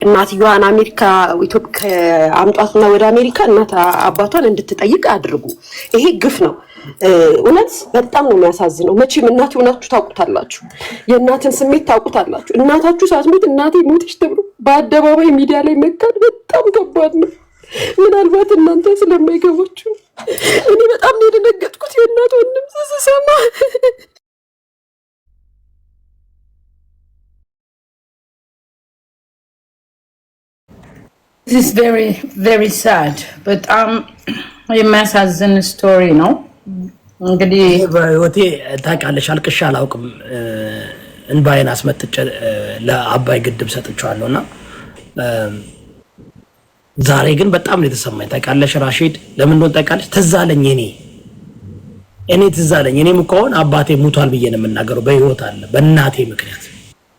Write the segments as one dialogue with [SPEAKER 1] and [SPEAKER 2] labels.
[SPEAKER 1] እናትየዋን አሜሪካ ኢትዮጵያ አምጧትና ወደ አሜሪካ እናት አባቷን እንድትጠይቅ አድርጉ። ይሄ ግፍ ነው። እውነት በጣም ነው የሚያሳዝነው። መቼም እናት ሆናችሁ ታውቁታላችሁ፣ የእናትን ስሜት ታውቁታላችሁ። እናታችሁ ሳትሞት እናቴ ሞተች ተብሎ በአደባባይ ሚዲያ ላይ መካድ በጣም ከባድ ነው። ምናልባት እናንተ ስለማይገባችሁ እኔ በጣም ነው የደነገጥኩት የእናት ወንድም ስሰማ።
[SPEAKER 2] This is very, very sad. በጣም የሚያሳዝን ስቶሪ ነው። እንግዲህ
[SPEAKER 3] በህይወቴ ታውቂያለሽ አልቅሼ አላውቅም። እንባዬን አስመጥቼ ለአባይ ግድብ ሰጥቼዋለሁና ዛሬ ግን በጣም ነው የተሰማኝ። ታውቂያለሽ ራሺድ ለምን እንደሆነ ታውቂያለሽ? ትዝ አለኝ እኔ ትዝ አለኝ። እኔም እኮ አሁን አባቴ ሙቷል ብዬ ነው የምናገረው። በህይወት አለ በእናቴ ምክንያት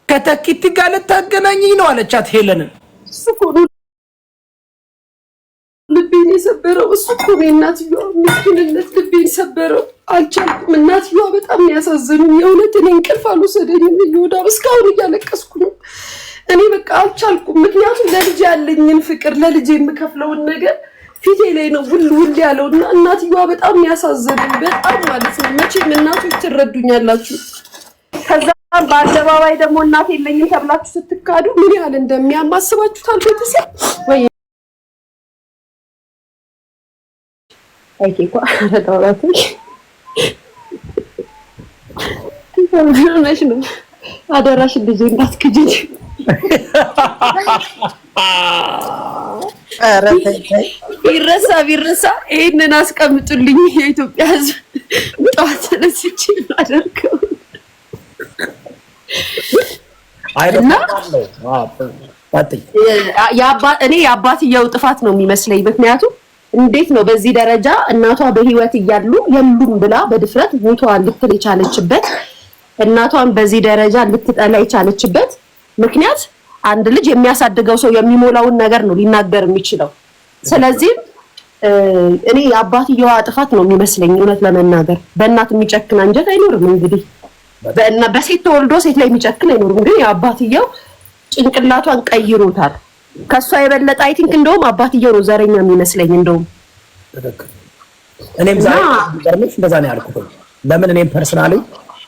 [SPEAKER 3] ከተኪት ጋር ልታገናኘኝ ነው አለቻት ሄለንን።
[SPEAKER 1] ልቤን የሰበረው እሱ እኮ ነው። እናትየዋ ምስኪንነት ልቤን ሰበረው። አልቻልኩም። እናትየዋ በጣም ያሳዝኑኝ። የእውነት እኔ እንቅልፍ አልወሰደኝም። ይወዳ እስካሁን እያለቀስኩ ነው። እኔ በቃ አልቻልኩም። ምክንያቱም ለልጅ ያለኝን ፍቅር ለልጅ የምከፍለውን ነገር ፊቴ ላይ ነው ውል ያለውና እናትየዋ በጣም ያሳዝኑኝ። በጣም ማለት ነው። መቼም እናቶች ትረዱኛላችሁ። ከዛ በአደባባይ ደግሞ እናት የለኝም ተብላችሁ ስትካዱ ምን ያህል እንደሚያማስባችሁታል ቤተሰብ ወይ አይኬኳ ተጣጣቱ ትንሽ ነው። አደራሽ ልጅ እንዳትክጂኝ።
[SPEAKER 3] ኧረ ተይ
[SPEAKER 1] ቢረሳ ይሄንን አስቀምጡልኝ። የኢትዮጵያ ሕዝብ ጧት ተነስቼ አደርገው
[SPEAKER 3] አይደለም
[SPEAKER 1] እኔ የአባትየው ጥፋት ነው የሚመስለኝ። ምክንያቱም እንዴት ነው በዚህ ደረጃ እናቷ በህይወት እያሉ የሉም ብላ በድፍረት ሞቷል ልትል የቻለችበት፣ እናቷን በዚህ ደረጃ ልትጠላ የቻለችበት ምክንያት አንድ ልጅ የሚያሳድገው ሰው የሚሞላውን ነገር ነው ሊናገር የሚችለው። ስለዚህ እኔ የአባትየዋ ጥፋት ነው የሚመስለኝ። እውነት ለመናገር በእናት የሚጨክን አንጀት አይኖርም። እንግዲህ በሴት ተወልዶ ሴት ላይ የሚጨክን አይኖርም። ግን የአባትየው ጭንቅላቷን ቀይሮታል። ከሷ የበለጠ አይ ቲንክ እንደውም አባትየው ነው ዘረኛ የሚመስለኝ። እንደውም
[SPEAKER 3] እኔም ዛሬ ገርምሽ እንደዛ ነው ያልኩት። ለምን እኔም ፐርሰናሊ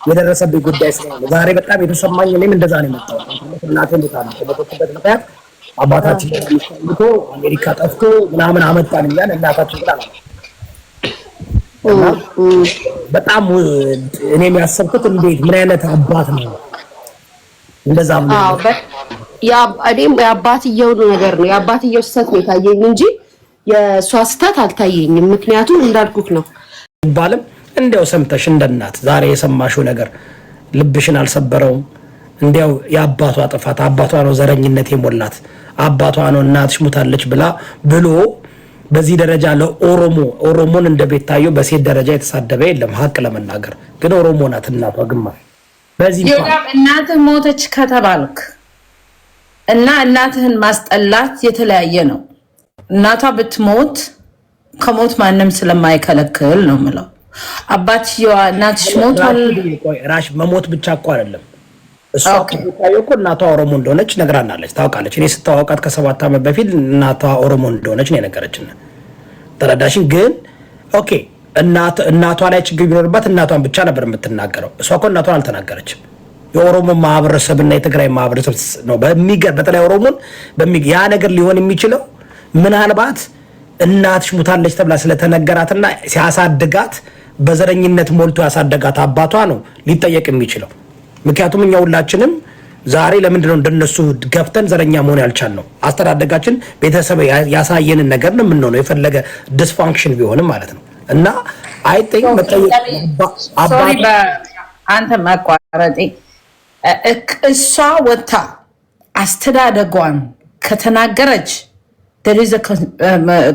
[SPEAKER 3] የደረሰብኝ ጉዳይ ስለሆነ ዛሬ በጣም የተሰማኝ እኔም እንደዛ ነው የመጣው። እናቴ እንዴት በተከበት ምክንያት አባታችን ልኮ አሜሪካ ጠፍቶ ምናምን አመጣን እያለ እናታችን ብላ በጣም እኔም ያሰብኩት እንዴት ምን አይነት አባት ነው እንደዛ ነው።
[SPEAKER 1] እኔም የአባትየው ነገር ነው የአባትየው ስህተት ነው የታየኝ እንጂ የእሷ ስህተት አልታየኝም። ምክንያቱም እንዳልኩት ነው
[SPEAKER 3] ባለም እንዲያው ሰምተሽ እንደናት ዛሬ የሰማሽው ነገር ልብሽን አልሰበረውም? እንዲያው የአባቷ ጥፋት አባቷ ነው ዘረኝነት የሞላት አባቷ ነው እናትሽ ሙታለች ብሎ በዚህ ደረጃ ለኦሮሞን እንደ ቤታዮ በሴት ደረጃ የተሳደበ የለም። ሀቅ ለመናገር ግን ኦሮሞ ናት እናቷ ግማሽ። በዚህ
[SPEAKER 2] እናትህ ሞተች ከተባልክ እና እናትህን ማስጠላት የተለያየ ነው። እናቷ ብትሞት ከሞት ማንም ስለማይከለክል ነው የምለው። አባትየዋ እናትሽ ሞቷል
[SPEAKER 3] ራሽ መሞት ብቻ እኮ አይደለም። እሷ እኮ እናቷ ኦሮሞ እንደሆነች ነግራናለች፣ ታውቃለች። እኔ ስታዋውቃት ከ7 ዓመት በፊት እናቷ ኦሮሞ እንደሆነች ነው የነገረችን። ተረዳሽኝ? ግን ኦኬ እናቷ ላይ ችግር ቢኖርባት እናቷን ብቻ ነበር የምትናገረው። እሷ እኮ እናቷን አልተናገረችም። የኦሮሞ ማህበረሰብና የትግራይ ማህበረሰብ ነው በተለይ ኦሮሞን ያ ነገር ሊሆን የሚችለው ምናልባት እናትሽ ሙታለች ተብላ ስለተነገራትና ሲያሳድጋት በዘረኝነት ሞልቶ ያሳደጋት አባቷ ነው ሊጠየቅ የሚችለው። ምክንያቱም እኛ ሁላችንም ዛሬ ለምንድነው እንደነሱ ገፍተን ዘረኛ መሆን ያልቻልነው? አስተዳደጋችን ቤተሰብ ያሳየንን ነገር ነው የምንሆነው፣ የፈለገ ዲስፋንክሽን ቢሆንም ማለት ነው። እና አይጠይቅ መጠየቅ
[SPEAKER 2] አንተ ማቋረጤ እሷ ወታ አስተዳደጓን ከተናገረች there is a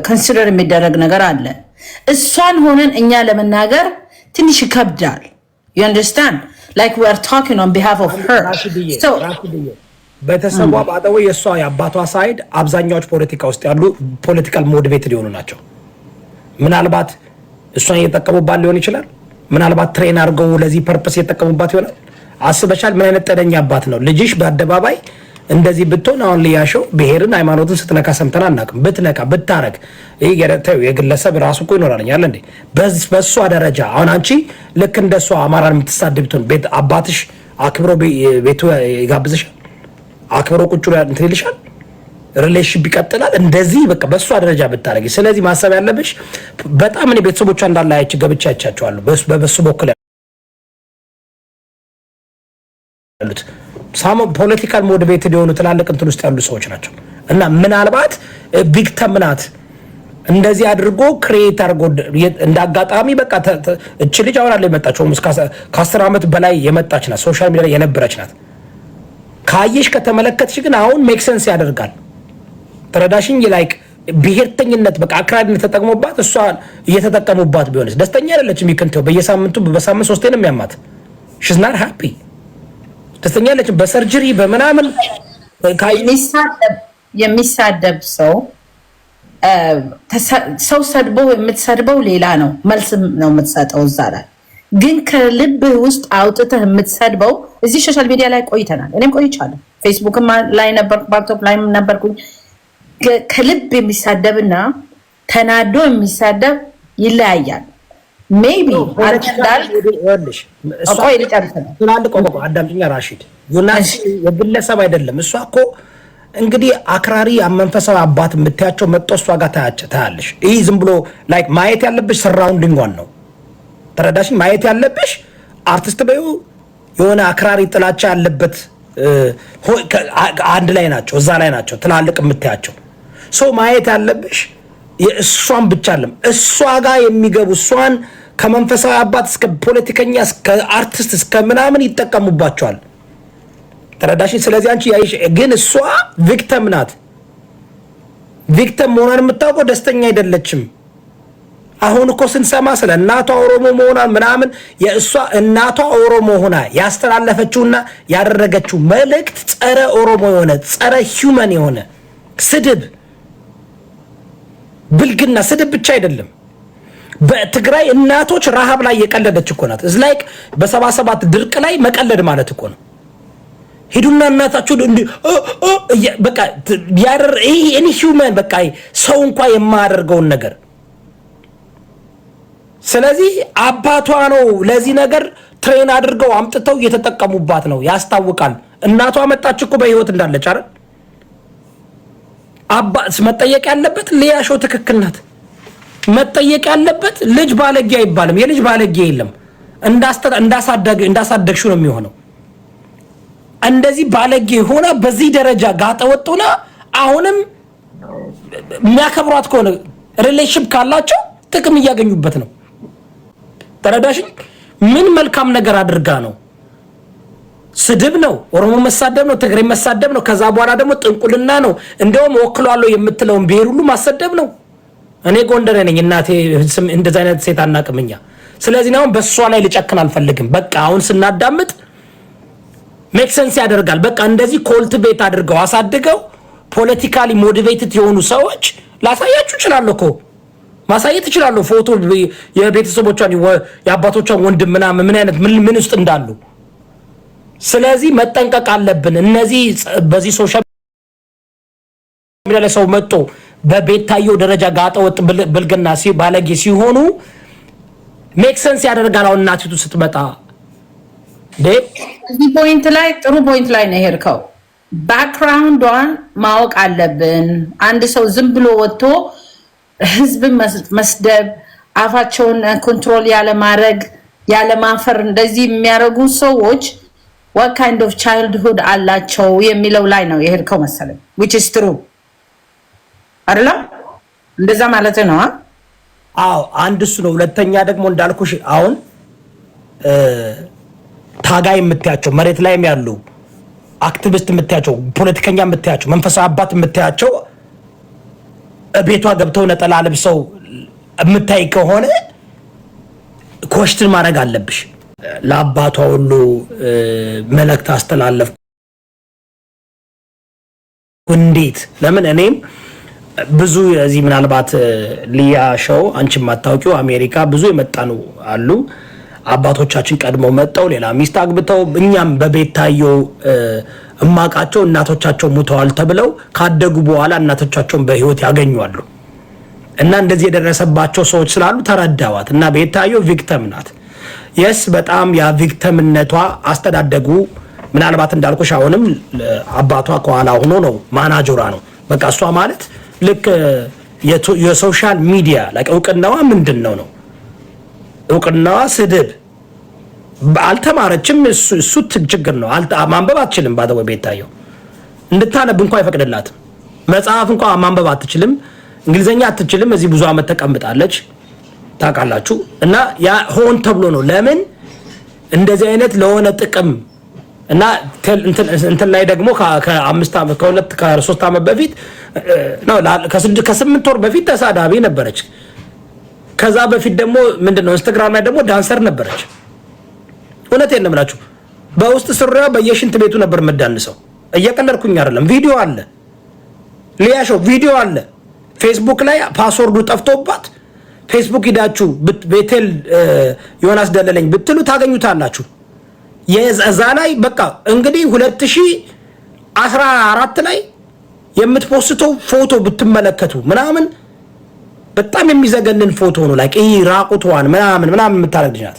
[SPEAKER 2] consider የሚደረግ ነገር አለ። እሷን ሆነን እኛ ለመናገር ትንሽ ይከብዳል። you understand like we are talking on behalf of her. so
[SPEAKER 3] ቤተሰቧ ባደው የሷ የአባቷ ሳይድ አብዛኛዎች ፖለቲካ ውስጥ ያሉ ፖለቲካል ሞቲቬትድ የሆኑ ናቸው። ምናልባት እሷን እየተጠቀሙባት ሊሆን ይችላል። ምናልባት ትሬን አድርገው ለዚህ ፐርፐስ እየተጠቀሙባት ይሆናል። አስበሻል? ምን አይነት ጠደኛ አባት ነው ልጅሽ በአደባባይ እንደዚህ ብትሆን አሁን ልያሸው ብሔርን ሃይማኖትን ስትነካ ሰምተን አናውቅም። ብትነካ ብታረግ ይሄ የግለሰብ ራሱ እኮ ይኖራልኛል እንዴ በሷ ደረጃ አሁን አንቺ ልክ እንደሷ አማራን የምትሳደብ ብትሆን ቤት አባትሽ አክብሮ ቤቱ ይጋብዝሻል፣ አክብሮ ቁጭ ብሎ እንትን ይልሻል፣ ሪሌሽን ይቀጥላል። እንደዚህ በቃ በሷ ደረጃ ብታረጊ። ስለዚህ ማሰብ ያለብሽ በጣም እኔ ቤተሰቦቿ እንዳላያች ገብቻ ያቻቸዋለሁ በሱ በኩል ያሉት ሳሞ ፖለቲካል ሞቲቬትድ የሆኑ ትላልቅ እንትን ውስጥ ያሉ ሰዎች ናቸው። እና ምናልባት ቪክተም ናት እንደዚህ አድርጎ ክሬት አድርጎ እንዳጋጣሚ በቃ እቺ ልጅ አሁን አለ የመጣችው ከ10 ዓመት በላይ የመጣች ናት። ሶሻል ሚዲያ ላይ የነበረች ናት። ካየሽ ከተመለከትሽ ግን አሁን ሜክ ሴንስ ያደርጋል። ተረዳሽኝ? ላይክ ብሔርተኝነት በቃ አክራሪነት ተጠቅሞባት እሷ እየተጠቀሙባት ቢሆንስ ደስተኛ አይደለችም። ይከንተው በየሳምንቱ በሳምንት 3 ነው የሚያማት። ሺዝ ናት ሃፒ ደስተኛ አይደለችም። በሰርጀሪ በምናምን
[SPEAKER 2] የሚሳደብ ሰው ሰድቦ የምትሰድበው ሌላ ነው፣ መልስ ነው የምትሰጠው እዛ ላይ። ግን ከልብህ ውስጥ አውጥተህ የምትሰድበው እዚህ ሶሻል ሚዲያ ላይ ቆይተናል። እኔም ቆይቻለሁ። ፌስቡክም ላይ ነበርኩ፣ ባክቶፕ ላይም ነበርኩኝ። ከልብ የሚሳደብና ተናዶ የሚሳደብ ይለያያል። ሜቢ
[SPEAKER 3] አዳምጪኛ ራሺድ ዮናስ የግለሰብ አይደለም። እሷ እኮ እንግዲህ አክራሪ መንፈሳዊ አባት የምታያቸው መጥቶ እሷ ጋር ታያለሽ። ይህ ዝም ብሎ ላይክ ማየት ያለብሽ ሰራውንዲንጓን ነው። ተረዳሽኝ? ማየት ያለብሽ አርቲስት በዩ የሆነ አክራሪ ጥላቻ ያለበት አንድ ላይ ናቸው፣ እዛ ላይ ናቸው ትላልቅ የምታያቸው። ሰው ማየት ያለብሽ የእሷን ብቻ አለም እሷ ጋር የሚገቡ እሷን ከመንፈሳዊ አባት እስከ ፖለቲከኛ እስከ አርቲስት እስከ ምናምን ይጠቀሙባቸዋል። ተረዳሽኝ? ስለዚህ አንቺ ያይሽ ግን እሷ ቪክተም ናት። ቪክተም መሆኗን የምታውቀው ደስተኛ አይደለችም። አሁን እኮ ስንሰማ ስለ እናቷ ኦሮሞ መሆኗን ምናምን የእሷ እናቷ ኦሮሞ ሆና ያስተላለፈችውና ያደረገችው መልእክት ጸረ ኦሮሞ የሆነ ጸረ ሂውመን የሆነ ስድብ፣ ብልግና ስድብ ብቻ አይደለም። በትግራይ እናቶች ረሃብ ላይ የቀለደች እኮ ናት። እዚህ ላይ በ77 ድርቅ ላይ መቀለድ ማለት እኮ ነው። ሄዱና እናታችሁ በቃ ያደር ይሄ እኔ ሂውመን በቃ ሰው እንኳን የማያደርገውን ነገር። ስለዚህ አባቷ ነው ለዚህ ነገር ትሬን አድርገው አምጥተው እየተጠቀሙባት ነው፣ ያስታውቃል። እናቷ መጣች እኮ በህይወት እንዳለች አይደል? አባስ መጠየቅ ያለበት ሊያሾ ትክክል ናት። መጠየቅ ያለበት ልጅ ባለጌ አይባልም። የልጅ ባለጌ የለም። እንዳሳደግሽው ነው የሚሆነው። እንደዚህ ባለጌ ሆና በዚህ ደረጃ ጋጠ ወጡና አሁንም የሚያከብሯት ከሆነ ሪሌሽን ካላቸው ጥቅም እያገኙበት ነው። ተረዳሽኝ? ምን መልካም ነገር አድርጋ ነው? ስድብ ነው፣ ኦሮሞ መሳደብ ነው፣ ትግሬ መሳደብ ነው። ከዛ በኋላ ደግሞ ጥንቁልና ነው። እንደውም ወክሏለሁ የምትለውን ብሔር ሁሉ ማሰደብ ነው። እኔ ጎንደሬ ነኝ እናቴ እንደዚህ አይነት ሴት አናውቅም እኛ። ስለዚህ ነው በሷ ላይ ልጨክን አልፈልግም። በቃ አሁን ስናዳምጥ ሜክ ሴንስ ያደርጋል። በቃ እንደዚህ ኮልቲቬት አድርገው አሳድገው ፖለቲካሊ ሞቲቬትድ የሆኑ ሰዎች ላሳያችሁ እችላለሁ እኮ ማሳየት እችላለሁ። ፎቶ የቤተሰቦቿን የአባቶቿን ወንድም ምናምን ምን አይነት ምን ውስጥ እንዳሉ። ስለዚህ መጠንቀቅ አለብን። እነዚህ በዚህ ሶሻል ሚዲያ ላይ ሰው መጥቶ በቤታየው ደረጃ ጋጠ ወጥ ብልግና ባለጌ ሲሆኑ ሜክ ሴንስ ያደርጋል። አሁን እናቲቱ ስትመጣ
[SPEAKER 2] እዚህ ፖይንት ላይ ጥሩ ፖይንት ላይ ነው የሄድከው። ባክግራውንዷን ማወቅ አለብን። አንድ ሰው ዝም ብሎ ወጥቶ ህዝብን መስደብ፣ አፋቸውን ኮንትሮል ያለማድረግ፣ ያለማፈር እንደዚህ የሚያደርጉ ሰዎች what kind of childhood አላቸው የሚለው ላይ ነው የሄድከው መሰለኝ። which is true አይደለም? እንደዛ ማለት ነው።
[SPEAKER 3] አዎ አንድ እሱ ነው። ሁለተኛ ደግሞ እንዳልኩሽ አሁን ታጋይ የምታያቸው መሬት ላይም ያሉ አክቲቪስት የምታያቸው ፖለቲከኛ የምታያቸው መንፈሳዊ አባት የምታያቸው ቤቷ ገብተው ነጠላ ለብሰው የምታይ ከሆነ ኮሽትን ማድረግ አለብሽ። ለአባቷ ሁሉ መልእክት አስተላለፍኩ። እንዴት ለምን እኔም ብዙ እዚህ ምናልባት ሊያ ሾው አንቺ ማታውቂው አሜሪካ ብዙ የመጣኑ አሉ። አባቶቻችን ቀድመው መጣው ሌላ ሚስት አግብተው እኛም በቤታየው እማቃቸው እናቶቻቸው ሙተዋል ተብለው ካደጉ በኋላ እናቶቻቸውን በህይወት ያገኙአሉ። እና እንደዚህ የደረሰባቸው ሰዎች ስላሉ ተረዳዋት። እና ቤታዮ ቪክተም ናት። የስ በጣም ያ ቪክተምነቷ አስተዳደጉ ምናልባት እንዳልኩሽ አሁንም አባቷ ከኋላ ሆኖ ነው ማናጀሯ ነው። በቃ እሷ ማለት ልክ የሶሻል ሚዲያ ላይ እውቅናዋ ምንድነው ነው እውቅናዋ ስድብ አልተማረችም። እሱ ችግር ነው። ማንበብ አትችልም። ባደው ቤታዮ እንድታነብ እንኳን አይፈቅድላትም። መጽሐፍ እንኳን ማንበብ አትችልም። እንግሊዘኛ አትችልም። እዚህ ብዙ አመት ተቀምጣለች ታውቃላችሁ። እና ያ ሆን ተብሎ ነው። ለምን እንደዚህ አይነት ለሆነ ጥቅም እና እንትን ላይ ደግሞ ከ5 አመት ከ3 አመት በፊት ነው ከ8 ወር በፊት ተሳዳቢ ነበረች። ከዛ በፊት ደግሞ ምንድነው ኢንስታግራም ላይ ደግሞ ዳንሰር ነበረች። እውነቴን ነው የምላችሁ። በውስጥ ሱሪያ በየሽንት ቤቱ ነበር የምዳንሰው። እየቀለድኩኝ አይደለም። ቪዲዮ አለ ሊያሾ ቪዲዮ አለ። ፌስቡክ ላይ ፓስወርዱ ጠፍቶባት ፌስቡክ ሂዳችሁ ቤቴል ዮናስ ደለለኝ ብትሉ ታገኙታላችሁ። የዛ ላይ በቃ እንግዲህ 2014 ላይ የምትፖስተው ፎቶ ብትመለከቱ ምናምን በጣም የሚዘገንን ፎቶ ነው። ላይክ ይሄ ራቁቷን ምናምን የምታረግ ልጅ ናት።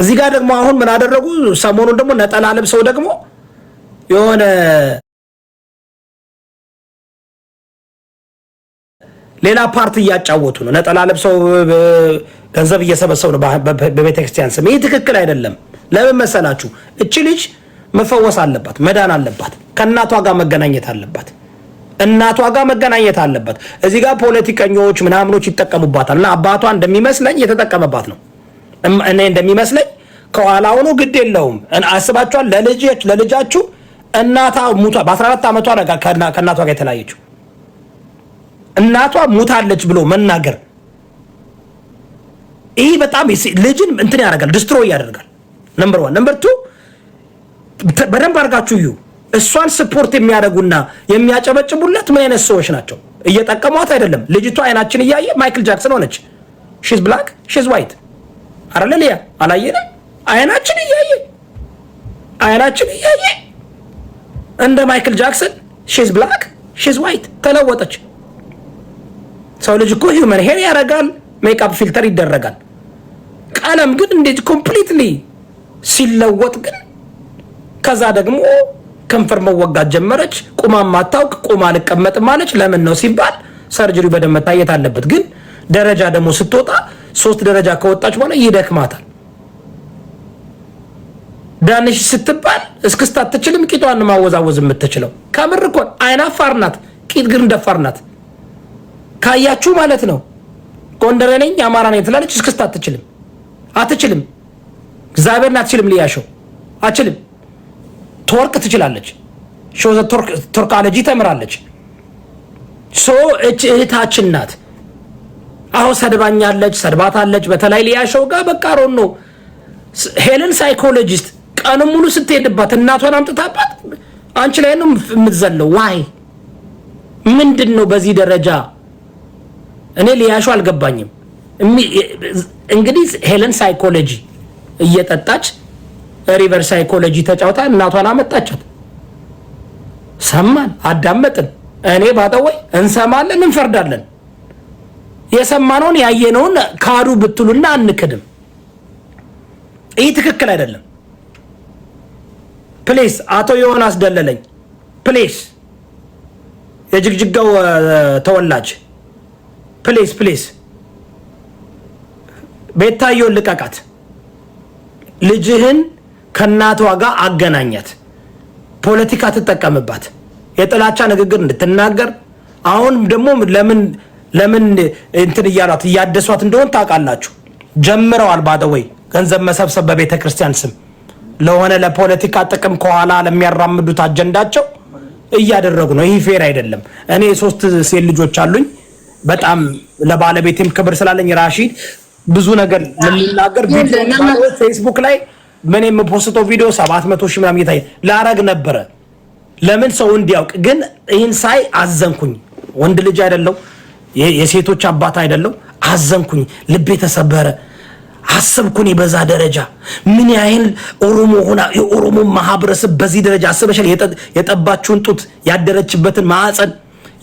[SPEAKER 3] እዚህ ጋር ደግሞ አሁን ምን አደረጉ? ሰሞኑን ደግሞ ነጠላ ለብሰው ደግሞ የሆነ ሌላ ፓርቲ እያጫወቱ ነው። ነጠላ ለብሰው ገንዘብ እየሰበሰቡ ነው በቤተክርስቲያን ስም። ይህ ትክክል አይደለም። ለምን መሰላችሁ? እቺ ልጅ መፈወስ አለባት፣ መዳን አለባት፣ ከእናቷ ጋር መገናኘት አለባት፣ እናቷ ጋር መገናኘት አለባት። እዚህ ጋር ፖለቲከኞች ምናምኖች ይጠቀሙባታል እና አባቷ እንደሚመስለኝ የተጠቀመባት ነው። እኔ እንደሚመስለኝ ከኋላ ሆኖ ግድ የለውም። አስባችኋል? ለልጃችሁ እናቷ ሙታ በ14 ዓመቷ ከእናቷ ጋር የተለያየችው እናቷ ሙታለች ብሎ መናገር ይሄ በጣም ልጅን እንትን ያደርጋል፣ ዲስትሮይ ያደርጋል። ነምበር 1 ነምበር 2 በደንብ አድርጋችሁ እዩ። እሷን ስፖርት የሚያደርጉና የሚያጨበጭቡለት ምን አይነት ሰዎች ናቸው? እየጠቀሟት አይደለም። ልጅቷ አይናችን እያየ ማይክል ጃክሰን ሆነች። ሺዝ ብላክ ሺዝ ዋይት አረለሊያ አላየንም? አይናችን እያየ እንደ ማይክል ጃክሰን ሺዝ ብላክ ሺዝ ዋይት ተለወጠች። ሰው ልጅ እኮ ሂውመን ሄር ያደርጋል፣ ሜካፕ ፊልተር ይደረጋል። ቀለም ግን እንዴት ኮምፕሊትሊ ሲለወጥ ግን ከዛ ደግሞ ከንፈር መወጋት ጀመረች። ቁማ ማታውቅ ቁማ አልቀመጥም አለች። ለምን ነው ሲባል ሰርጀሪ በደንብ መታየት አለበት። ግን ደረጃ ደግሞ ስትወጣ 3 ደረጃ ከወጣች በኋላ ይደክማታል። ዳንሽ ስትባል እስክስታ አትችልም። ቂጧን ማወዛወዝ የምትችለው ከምር እኮ አይናፋር ናት። ቂጥ ግን ደፋር ናት። ካያችሁ ማለት ነው። ጎንደሬ ነኝ አማራ ነኝ ትላለች። እስክስታ አትችልም። እግዚአብሔርን አትችልም። ሊያሾው አትችልም። ቶርክ ትችላለች። ሾዘ ቶርካሎጂ ተምራለች። እህታችን ናት። አሁን ሰድባኛለች፣ ሰድባታለች። በተለይ ሊያሾው ጋር በቃ ሮኖ ሄለን ሳይኮሎጂስት ቀኑን ሙሉ ስትሄድባት እናቷን አምጥታባት አንቺ ላይ ነው የምትዘለው። ዋይ ምንድን ነው በዚህ ደረጃ? እኔ ሊያሾው አልገባኝም። እንግዲህ ሄለን ሳይኮሎጂ እየጠጣች ሪቨርስ ሳይኮሎጂ ተጫውታ እናቷን አመጣቻት። ሰማን፣ አዳመጥን። እኔ ባጠወይ እንሰማለን፣ እንፈርዳለን። የሰማነውን ያየነውን ካዱ ብትሉና አንክድም። ይህ ትክክል አይደለም። ፕሌስ አቶ ዮናስ ደለለኝ ፕሌስ የጅግጅጋው ተወላጅ ፕሌስ ቤታየውን ልቀቃት። ልጅህን ከእናቷ ጋር አገናኛት። ፖለቲካ ትጠቀምባት፣ የጥላቻ ንግግር እንድትናገር። አሁን ደግሞ ለምን እንትን እያሏት እያደሷት እንደሆን ታውቃላችሁ። ጀምረዋል ባደወይ ገንዘብ መሰብሰብ በቤተ ክርስቲያን ስም ለሆነ ለፖለቲካ ጥቅም ከኋላ ለሚያራምዱት አጀንዳቸው እያደረጉ ነው። ይህ ፌር አይደለም። እኔ 3 ሴት ልጆች አሉኝ። በጣም ለባለቤቴም ክብር ስላለኝ ራሺድ ብዙ ነገር ለሚናገር ፌስቡክ ላይ ምን የምፖስተው ቪዲዮ 700 ሺህ ምናምን ይታይ ላረግ ነበረ። ለምን ሰው እንዲያውቅ። ግን ይህን ሳይ አዘንኩኝ። ወንድ ልጅ አይደለው፣ የሴቶች አባት አይደለው። አዘንኩኝ፣ ልቤ ተሰበረ። አሰብኩኝ በዛ ደረጃ ምን ያህል ኦሮሞ ሆና የኦሮሞ ማህበረሰብ በዚህ ደረጃ አሰበሻል? የጠባችውን ጡት ያደረችበትን ማዕፀን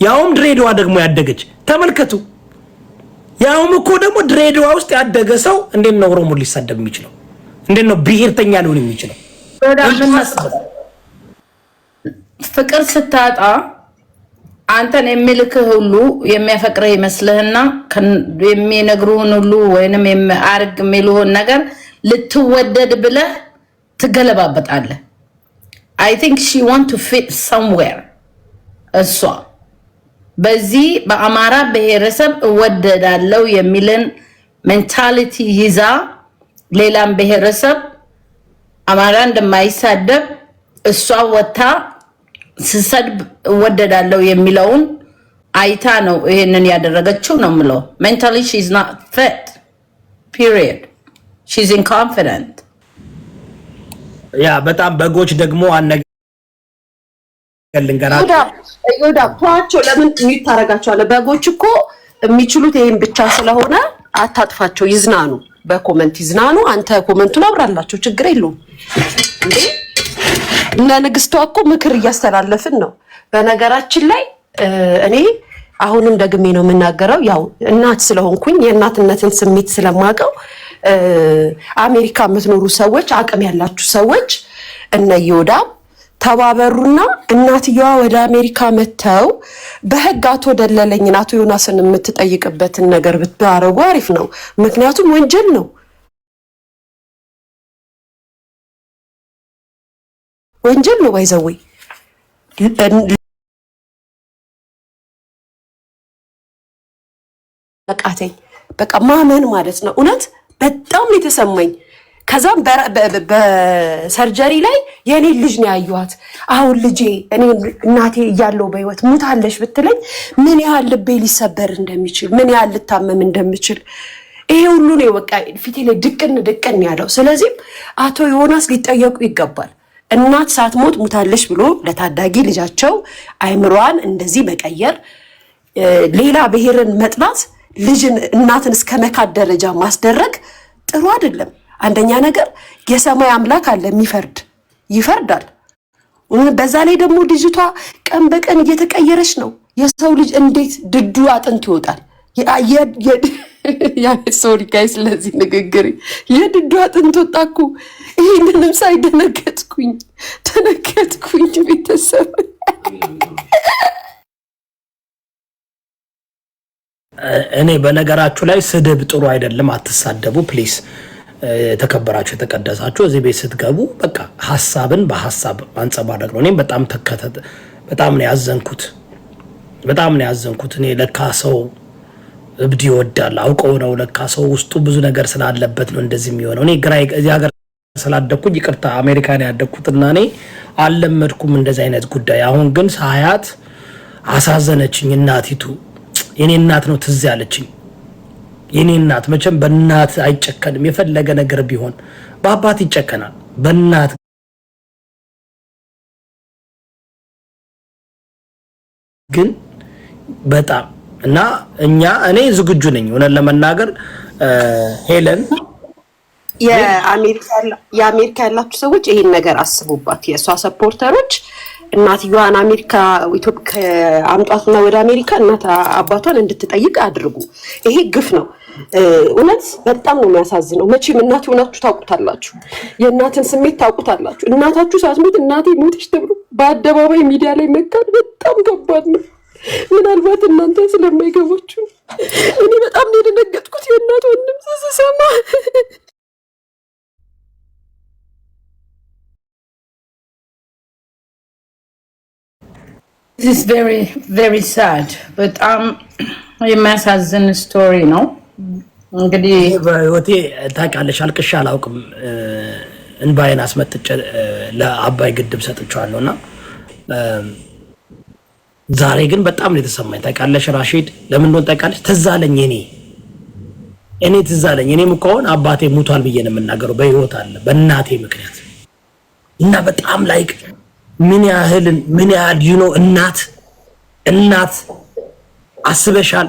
[SPEAKER 3] ያውም ድሬዳዋ ደግሞ ያደገች ተመልከቱ። ያውም እኮ ደግሞ ድሬዳዋ ውስጥ ያደገ ሰው እንዴት ነው ኦሮሞ ሊሳደብ የሚችለው? እንዴት ነው ብሔርተኛ ሊሆን የሚችለው?
[SPEAKER 2] ፍቅር ስታጣ አንተን የሚልክህ ሁሉ የሚያፈቅርህ ይመስልህና የሚነግሩህን ሁሉ ወይንም አርግ የሚሉህን ነገር ልትወደድ ብለህ ትገለባበጣለህ። I think she want to fit somewhere። እሷ በዚህ በአማራ ብሔረሰብ እወደዳለሁ የሚልን ሜንታሊቲ ይዛ ሌላም ብሔረሰብ አማራ እንደማይሳደብ እሷ ወታ ስሰድብ እወደዳለሁ የሚለውን አይታ ነው ይሄንን ያደረገችው ነው የምለው። mentally she's not fit period, she's inconfident።
[SPEAKER 3] ያ በጣም በጎች ደግሞ
[SPEAKER 1] ይሁዳ ተዋቸው። ለምን ታረጋቸዋለህ? በጎች እኮ የሚችሉት ይሄን ብቻ ስለሆነ አታጥፋቸው፣ ይዝናኑ፣ በኮመንት ይዝናኑ። አንተ ኮመንቱን አብራላቸው፣ ችግር የለውም እንዴ። እና ንግስቷ እኮ ምክር እያስተላለፍን ነው። በነገራችን ላይ እኔ አሁንም ደግሜ ነው የምናገረው፣ ያው እናት ስለሆንኩኝ የእናትነትን ስሜት ስለማውቀው አሜሪካ የምትኖሩ ሰዎች፣ አቅም ያላችሁ ሰዎች እነ ይሁዳ ተባበሩና እናትየዋ ወደ አሜሪካ መተው በህግ አቶ ደለለኝን አቶ ዮናስን የምትጠይቅበትን ነገር ብታረጉ አሪፍ ነው። ምክንያቱም ወንጀል ነው፣ ወንጀል ነው። ባይዘው አቃተኝ በቃ ማመን ማለት ነው። እውነት በጣም የተሰማኝ። ከዛም በሰርጀሪ ላይ የኔ ልጅ ነው ያዩዋት። አሁን ልጄ እኔ እናቴ እያለው በህይወት ሙታለሽ ብትለኝ ምን ያህል ልቤ ሊሰበር እንደሚችል ምን ያህል ልታመም እንደምችል ይሄ ሁሉ ነው በቃ ፊቴ ላይ ድቅን ያለው። ስለዚህ አቶ ዮናስ ሊጠየቁ ይገባል። እናት ሳትሞት ሙታለሽ ብሎ ለታዳጊ ልጃቸው አይምሯን እንደዚህ መቀየር፣ ሌላ ብሔርን መጥላት፣ ልጅን እናትን እስከ መካድ ደረጃ ማስደረግ ጥሩ አይደለም። አንደኛ ነገር የሰማይ አምላክ አለ፣ የሚፈርድ ይፈርዳል። በዛ ላይ ደግሞ ልጅቷ ቀን በቀን እየተቀየረች ነው። የሰው ልጅ እንዴት ድዱ አጥንት ይወጣል? ሶሪ ጋይስ ስለዚህ ንግግር የድዱ አጥንት ወጣኩ። ይህንንም ሳይደነገጥኩኝ ቤተሰብ
[SPEAKER 3] እኔ በነገራችሁ ላይ ስድብ ጥሩ አይደለም፣ አትሳደቡ ፕሊስ። የተከበራችሁ የተቀደሳችሁ እዚህ ቤት ስትገቡ በቃ ሐሳብን በሐሳብ ማንጸባረቅ ነው። እኔም በጣም ነው ያዘንኩት። እኔ ለካ ሰው እብድ ይወዳል አውቀው ነው። ለካ ሰው ውስጡ ብዙ ነገር ስላለበት ነው እንደዚህ የሚሆነው። እኔ ግራ እዚህ ሀገር ስላደኩኝ ይቅርታ አሜሪካን ያደኩትና እኔ አልለመድኩም እንደዚህ አይነት ጉዳይ። አሁን ግን ሳያት አሳዘነችኝ። እናቲቱ የኔ እናት ነው ትዝ ያለችኝ። የኔ እናት መቼም በእናት አይጨከንም። የፈለገ ነገር ቢሆን በአባት ይጨከናል፣ በእናት ግን በጣም እና እኔ ዝግጁ ነኝ ሆነን ለመናገር ሄለን
[SPEAKER 1] የአሜሪካ ያላችሁ ሰዎች ይሄን ነገር አስቡባት። የእሷ ሰፖርተሮች እናትየዋን አሜሪካ ኢትዮጵያ አምጧትና ወደ አሜሪካ እናት አባቷን እንድትጠይቅ አድርጉ። ይሄ ግፍ ነው። እውነት በጣም ነው የሚያሳዝነው። መቼም እናት ሆናችሁ ታውቁታላችሁ፣ የእናትን ስሜት ታውቁታላችሁ። እናታችሁ ሳትሞት እናቴ ሞተች ተብሎ በአደባባይ ሚዲያ ላይ መካድ በጣም ከባድ ነው። ምናልባት እናንተ ስለማይገባችሁ እኔ በጣም ነው የደነገጥኩት የእናት ወንድም ስሰማ።
[SPEAKER 2] This is very very sad. በጣም የሚያሳዝን ስቶሪ ነው። እንግዲህ
[SPEAKER 3] በህይወቴ ታውቂያለሽ አልቅሼ አላውቅም። እንባዬን አስመጥቼ ለአባይ ግድብ ሰጥቼዋለሁና ዛሬ ግን በጣም ነው የተሰማኝ። ታውቂያለሽ ራሺድ ለምን እንደሆነ ታውቂያለሽ? ትዝ አለኝ እኔ ትዝ አለኝ። እኔም እኮ አሁን አባቴ ሙቷል ብዬ ነው የምናገረው። በህይወት አለ በእናቴ ምክንያት እና በጣም ላይክ ምን ያህል እናት አስበሻል?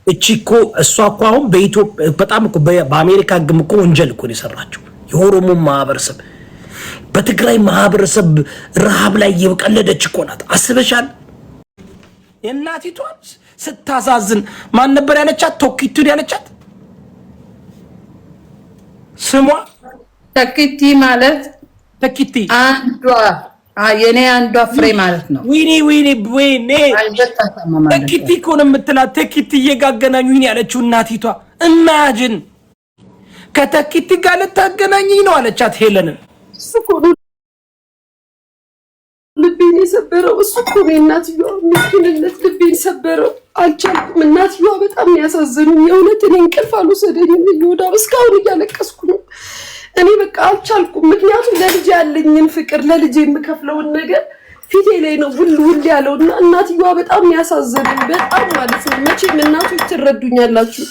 [SPEAKER 3] እቺ እኮ እሷ እኮ አሁን በኢትዮጵያ በጣም እኮ በአሜሪካ ህግም እኮ ወንጀል እኮ ነው የሰራችው። የኦሮሞ ማህበረሰብ በትግራይ ማህበረሰብ ረሃብ ላይ የቀለደች እኮ ናት። አስበሻል? የእናቲቷን ስታሳዝን ማን ነበር ያለቻት? ቶኪቱን ያለቻት ስሟ
[SPEAKER 2] ተኪቲ ማለት
[SPEAKER 3] ተኪቲ
[SPEAKER 2] አንዷ የኔ አንዷ ፍሬ ማለት ነው።
[SPEAKER 3] ወይኔ ተኪቲ እኮ ነው የምትላት። ተኪቲ እየጋገናኙኝ ያለችው እናቲቷ። ኢማጂን ከተኪቲ ጋር ልታገናኘኝ ነው አለቻት ሄለንን።
[SPEAKER 1] ልቤን የሰበረው እሱ እኮ ነው። እናትየዋ ምስኪንነት ልቤን ሰበረው። አልቻልኩም። እናትየዋ በጣም ያሳዝኑኝ። የእውነት እኔ እንቅልፍ አልወሰደኝም። ይወዳ እስካሁን እያለቀስኩ ነው። እኔ በቃ አልቻልኩም። ምክንያቱም ለልጅ ያለኝን ፍቅር ለልጅ የምከፍለውን ነገር ፊቴ ላይ ነው ውል ያለውና እናትየዋ በጣም ያሳዝኑኝ። በጣም ማለት ነው። መቼም እናቶች ትረዱኛላችሁ።